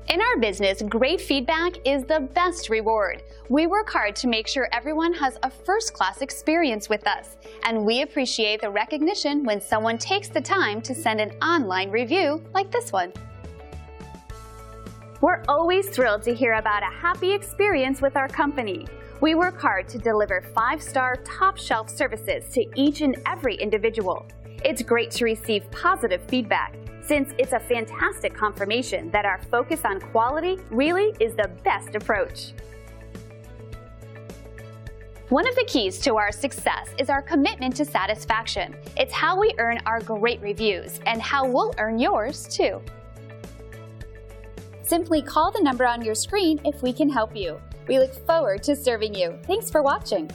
In our business, great feedback is the best reward. We work hard to make sure everyone has a first-class experience with us, and we appreciate the recognition when someone takes the time to send an online review like this one. We're always thrilled to hear about a happy experience with our company. We work hard to deliver 5-star top-shelf services to each and every individual. It's great to receive positive feedback, since it's a fantastic confirmation that our focus on quality really is the best approach. One of the keys to our success is our commitment to satisfaction. It's how we earn our great reviews and how we'll earn yours too. Simply call the number on your screen if we can help you. We look forward to serving you. Thanks for watching.